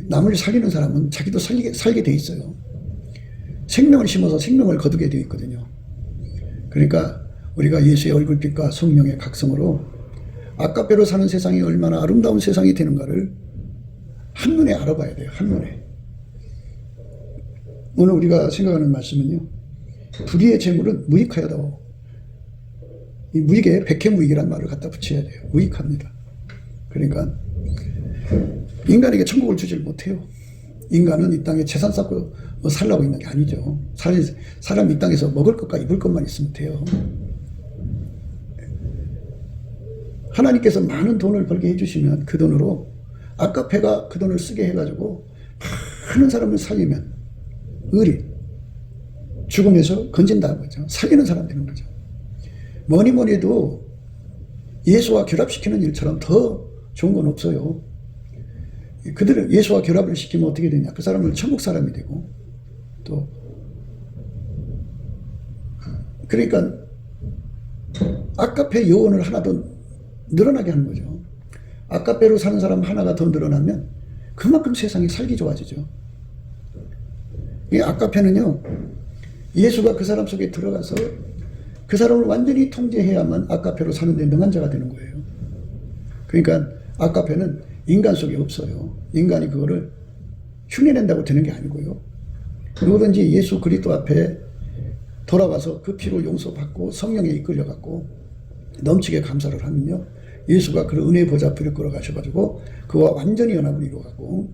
Speaker 1: 남을 살리는 사람은 자기도 살게 돼 있어요. 생명을 심어서 생명을 거두게 되어 있거든요. 그러니까 우리가 예수의 얼굴빛과 성령의 각성으로 아카페로 사는 세상이 얼마나 아름다운 세상이 되는가를 한눈에 알아봐야 돼요. 한눈에. 오늘 우리가 생각하는 말씀은요, 불의의 재물은 무익하여도, 이 무익에 백해무익이라는 말을 갖다 붙여야 돼요. 무익합니다. 그러니까 인간에게 천국을 주질 못해요. 인간은 이 땅에 재산 쌓고 살라고 있는 게 아니죠. 사람이 이 땅에서 먹을 것과 입을 것만 있으면 돼요. 하나님께서 많은 돈을 벌게 해주시면 그 돈으로 아카페가 그 돈을 쓰게 해가지고 많은 사람을 살리면 의리, 죽음에서 건진다는 거죠. 살리는 사람 되는 거죠. 뭐니 해도 예수와 결합시키는 일처럼 더 좋은 건 없어요. 그들은 예수와 결합을 시키면 어떻게 되냐? 그 사람은 천국 사람이 되고, 또 그러니까 아카페 요원을 하나 더 늘어나게 하는 거죠. 아카페로 사는 사람 하나가 더 늘어나면 그만큼 세상이 살기 좋아지죠. 이 아카페는요, 예수가 그 사람 속에 들어가서 그 사람을 완전히 통제해야만 아카페로 사는데 능한 자가 되는 거예요. 그러니까 아카페는 인간 속에 없어요. 인간이 그거를 흉내낸다고 되는 게 아니고요. 누구든지 예수 그리스도 앞에 돌아가서 그 피로 용서받고 성령에 이끌려갖고 넘치게 감사를 하면요, 예수가 그 은혜의 보좌 앞으로 끌어가셔가지고 그와 완전히 연합을 이루어갖고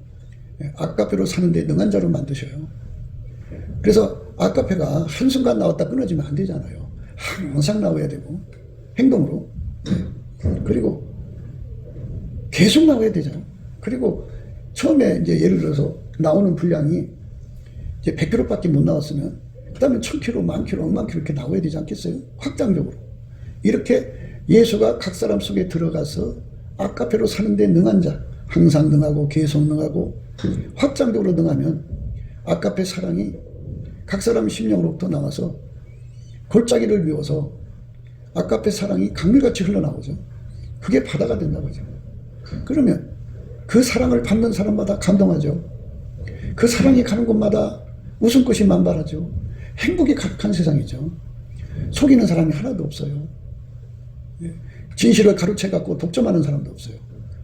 Speaker 1: 아카페로 사는데 능한 자로 만드셔요. 그래서 아카페가 한순간 나왔다 끊어지면 안 되잖아요. 항상 나와야 되고, 행동으로. 그리고 계속 나와야 되잖아요. 그리고 처음에 이제 예를 들어서 나오는 분량이 이제 100kg밖에 못 나왔으면 그 다음에 1000kg, 10,000kg, 10,000kg 이렇게 나와야 되지 않겠어요? 확장적으로. 이렇게 예수가 각 사람 속에 들어가서 아카페로 사는데 능한 자, 항상 능하고 계속 능하고 확장적으로 능하면 아카페 사랑이 각 사람 심령으로부터 나와서 골짜기를 비워서 아카페 사랑이 강물같이 흘러나오죠. 그게 바다가 된다고 하죠. 그러면 그 사랑을 받는 사람마다 감동하죠. 그 사랑이 가는 곳마다 웃음꽃이 만발하죠. 행복이 가득한 세상이죠. 속이는 사람이 하나도 없어요. 진실을 가로채 갖고 독점하는 사람도 없어요.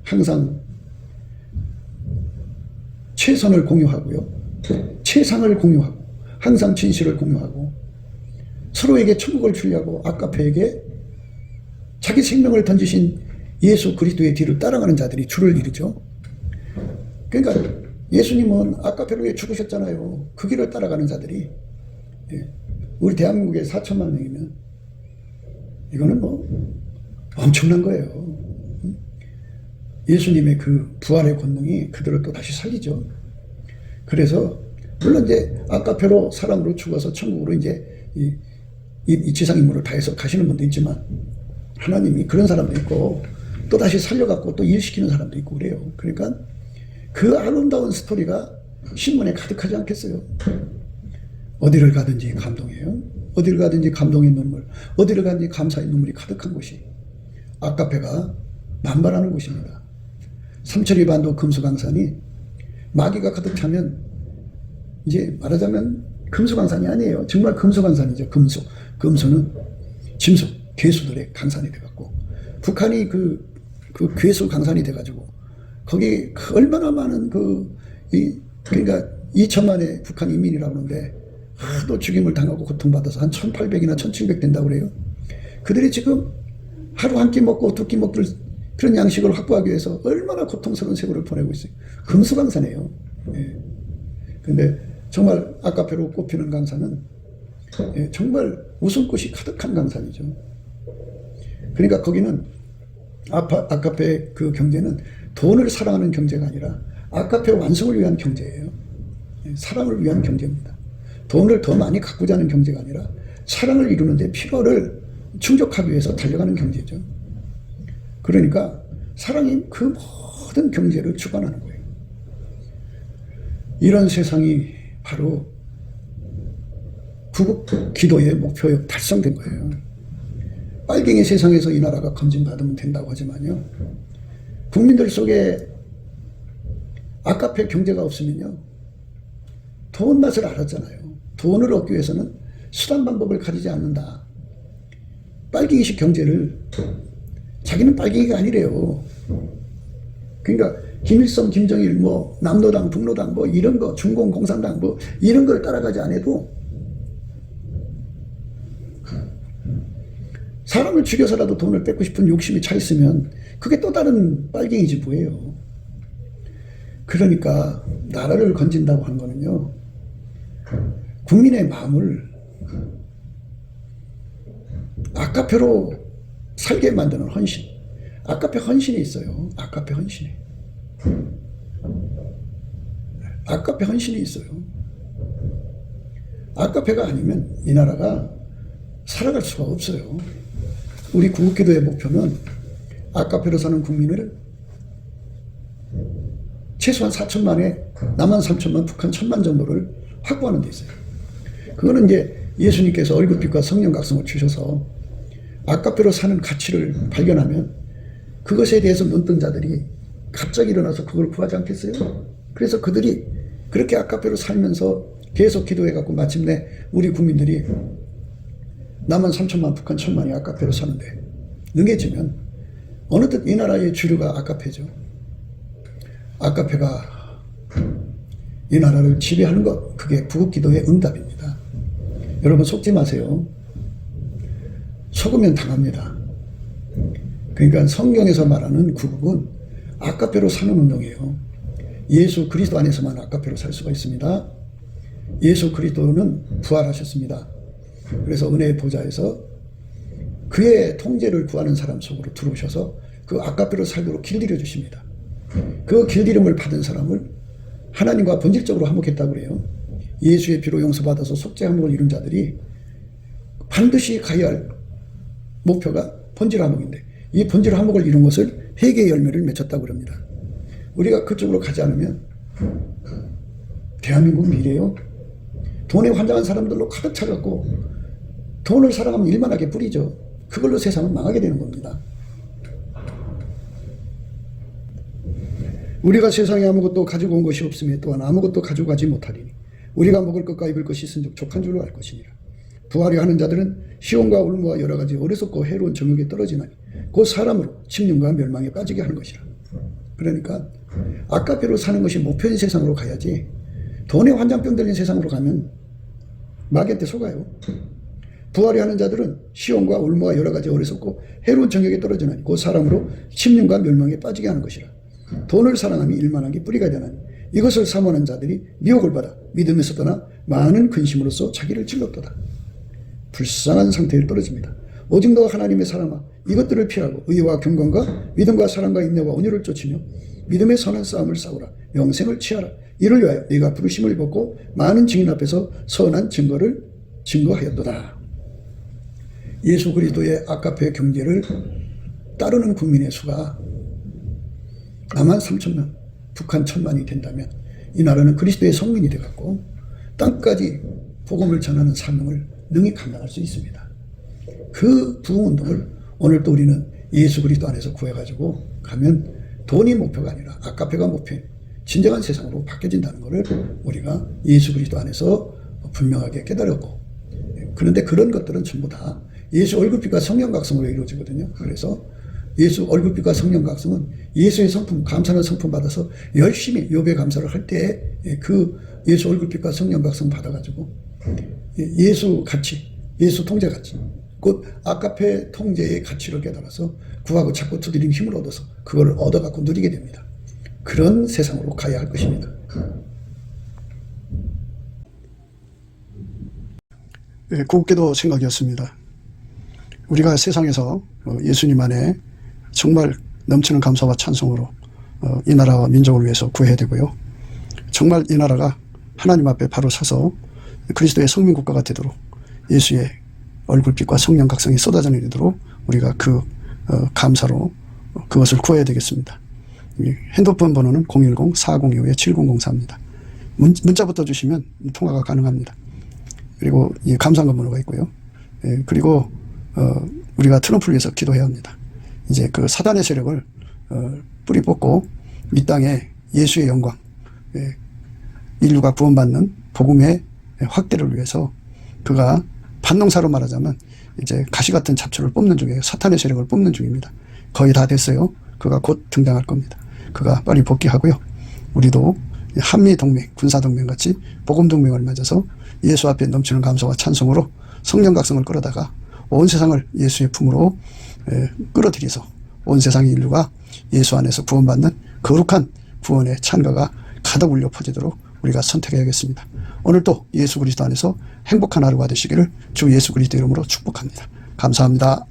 Speaker 1: 항상 최선을 공유하고요. 최상을 공유하고 항상 진실을 공유하고 서로에게 천국을 주려고 아카페에게 자기 생명을 던지신 예수 그리스도의 뒤를 따라가는 자들이 줄을 이루죠. 그러니까 예수님은 아카페로 위해 죽으셨잖아요. 그 길을 따라가는 자들이 우리 대한민국에 4천만 명이면 이거는 뭐 엄청난 거예요. 예수님의 그 부활의 권능이 그들을 또 다시 살리죠. 그래서 물론 이제 아카페로 사람으로 죽어서 천국으로 이제 이 지상 임무를 다해서 가시는 분도 있지만 하나님이 그런 사람도 있고 또 다시 살려갖고 또 일시키는 사람도 있고 그래요. 그러니까 그 아름다운 스토리가 신문에 가득하지 않겠어요. 어디를 가든지 감동이에요. 어디를 가든지 감동의 눈물, 어디를 가든지 감사의 눈물이 가득한 곳이 아카페가 만발하는 곳입니다. 삼천리 반도 금수강산이 마귀가 가득 차면 이제 말하자면 금수강산이 아니에요. 정말 금수강산이죠. 금수는 짐승, 괴수들의 강산이 돼갖고 북한이 그 괴수 강산이 돼가지고 거기 얼마나 많은 그러니까 2천만의 북한 인민이라고 하는데 하도 죽임을 당하고 고통받아서 한 1800이나 1700 된다고 그래요. 그들이 지금 하루 한 끼 먹고 두 끼 먹을 그런 양식을 확보하기 위해서 얼마나 고통스러운 세월을 보내고 있어요. 금수강산이에요. 근데 정말 아카페로 꼽히는 강산은 정말 웃음꽃이 가득한 강산이죠. 그러니까 거기는 아카페 그 경제는 돈을 사랑하는 경제가 아니라 아카페 완성을 위한 경제예요. 사랑을 위한 경제입니다. 돈을 더 많이 갖고자 하는 경제가 아니라 사랑을 이루는데 필요를 충족하기 위해서 달려가는 경제죠. 그러니까 사랑이 그 모든 경제를 주관하는 거예요. 이런 세상이 바로 구국 기도의 목표에 달성된 거예요. 빨갱이 세상에서 이 나라가 건진받으면 된다고 하지만요. 국민들 속에 아카페 경제가 없으면요. 돈 맛을 알았잖아요. 돈을 얻기 위해서는 수단 방법을 가리지 않는다. 빨갱이식 경제를 자기는 빨갱이가 아니래요. 그러니까 김일성, 김정일, 뭐 남노당, 북노당, 뭐 이런 거, 중공, 공산당, 뭐 이런 걸 따라가지 않아도 사람을 죽여서라도 돈을 뺏고 싶은 욕심이 차 있으면 그게 또 다른 빨갱이지 뭐예요. 그러니까 나라를 건진다고 하는 거는요. 국민의 마음을 아카페로 살게 만드는 헌신. 아카페 헌신이 있어요. 아카페 헌신이. 아카페 헌신이 있어요. 아카페가 아니면 이 나라가 살아갈 수가 없어요. 우리 구국기도의 목표는 아카페로 사는 국민을 최소한 4천만에 남한 3천만, 북한 1,000만 정도를 확보하는 데 있어요. 그거는 이제 예수님께서 얼굴빛과 성령 각성을 주셔서 아카페로 사는 가치를 발견하면 그것에 대해서 눈뜬 자들이 갑자기 일어나서 그걸 구하지 않겠어요? 그래서 그들이 그렇게 아카페로 살면서 계속 기도해갖고 마침내 우리 국민들이 남한 3천만, 북한 1,000만이 아카페로 사는데 능해지면 어느덧 이 나라의 주류가 아카페죠. 아카페가 이 나라를 지배하는 것, 그게 구국기도의 응답입니다. 여러분 속지 마세요. 속으면 당합니다. 그러니까 성경에서 말하는 구국은 아카페로 사는 운동이에요. 예수 그리스도 안에서만 아카페로 살 수가 있습니다. 예수 그리스도는 부활하셨습니다. 그래서 은혜의 보좌에서 그의 통제를 구하는 사람 속으로 들어오셔서 그 아카페로 살도록 길들여 주십니다. 그 길들임을 받은 사람을 하나님과 본질적으로 화목했다고 그래요. 예수의 피로 용서받아서 속죄 화목을 이룬 자들이 반드시 가야 할 목표가 본질 화목인데 이 본질 화목을 이룬 것을 회개의 열매를 맺혔다고 그럽니다. 우리가 그쪽으로 가지 않으면 대한민국 미래요. 돈에 환장한 사람들로 가득 차갖고 돈을 사랑하면 일만하게 뿌리죠. 그걸로 세상은 망하게 되는 겁니다. 우리가 세상에 아무것도 가지고 온 것이 없으며 또한 아무것도 가지고 가지 못하리니 우리가 먹을 것과 입을 것이 있은즉 족한 줄로 알 것이니라. 부하려 하는 자들은 시온과 올무와 여러 가지 어리석고 해로운 정욕에 떨어지나니 곧 사람으로 침륜과 멸망에 빠지게 하는 것이라. 그러니까 아까페로 사는 것이 목표인 세상으로 가야지 돈에 환장병 들린 세상으로 가면 마귀한테 속아요. 부활이 하는 자들은 시험과 올무와 여러 가지 어리석고 해로운 정욕에 떨어지나니 그 사람으로 심령과 멸망에 빠지게 하는 것이라. 돈을 사랑함이 일만하기 뿌리가 되나니 이것을 사모하는 자들이 미혹을 받아 믿음에서 떠나 많은 근심으로써 자기를 찔렀도다. 불쌍한 상태에 떨어집니다. 오직 너와 하나님의 사람아 이것들을 피하고 의와 경건과 믿음과 사랑과 인내와 온유를 쫓으며 믿음의 선한 싸움을 싸우라. 영생을 취하라. 이를 위하여 네가 부르심을 입었고 많은 증인 앞에서 선한 증거를 증거하였도다. 예수 그리스도의 아가페 경제를 따르는 국민의 수가 남한 3천만, 북한 1,000만이 된다면 이 나라는 그리스도의 성민이 되었고 땅까지 복음을 전하는 사명을 능히 감당할 수 있습니다. 그 부흥운동을 오늘 또 우리는 예수 그리스도 안에서 구해가지고 가면 돈이 목표가 아니라 아가페가 목표인 진정한 세상으로 바뀌어진다는 것을 우리가 예수 그리스도 안에서 분명하게 깨달았고, 그런데 그런 것들은 전부 다 예수 얼굴빛과 성령 각성으로 이루어지거든요. 그래서 예수 얼굴빛과 성령 각성은 예수의 성품, 감사하는 성품 받아서 열심히 욥의 감사를 할 때 그 예수 얼굴빛과 성령 각성 받아가지고 예수 가치, 예수 통제 가치, 곧 아가페 통제의 가치를 깨달아서 구하고 찾고 두드리는 힘을 얻어서 그걸 얻어갖고 누리게 됩니다. 그런 세상으로 가야 할 것입니다. 네, 곱게도 생각이었습니다. 우리가 세상에서 예수님 안에 정말 넘치는 감사와 찬송으로 이 나라와 민족을 위해서 구해야 되고요. 정말 이 나라가 하나님 앞에 바로 서서 그리스도의 성민국가가 되도록 예수의 얼굴빛과 성령 각성이 쏟아져 내리도록 우리가 그 감사로 그것을 구해야 되겠습니다. 핸드폰 번호는 010-4025-7004입니다. 문자부터 주시면 통화가 가능합니다. 그리고 이 감사한 번호가 있고요. 그리고 우리가 트럼프를 위해서 기도해야 합니다. 이제 그 사단의 세력을 뿌리 뽑고 이 땅에 예수의 영광, 인류가 구원받는 복음의 확대를 위해서 그가 반농사로 말하자면 이제 가시 같은 잡초를 뽑는 중이에요. 사탄의 세력을 뽑는 중입니다. 거의 다 됐어요. 그가 곧 등장할 겁니다. 그가 빨리 복귀하고요. 우리도 한미동맹, 군사동맹 같이 복음동맹을 맺어서 예수 앞에 넘치는 감사와 찬송으로 성령 각성을 끌어다가 온 세상을 예수의 품으로 끌어들여서 온 세상의 인류가 예수 안에서 구원받는 거룩한 구원의 찬가가 가득 울려 퍼지도록 우리가 선택해야겠습니다. 오늘도 예수 그리스도 안에서 행복한 하루가 되시기를 주 예수 그리스도 이름으로 축복합니다. 감사합니다.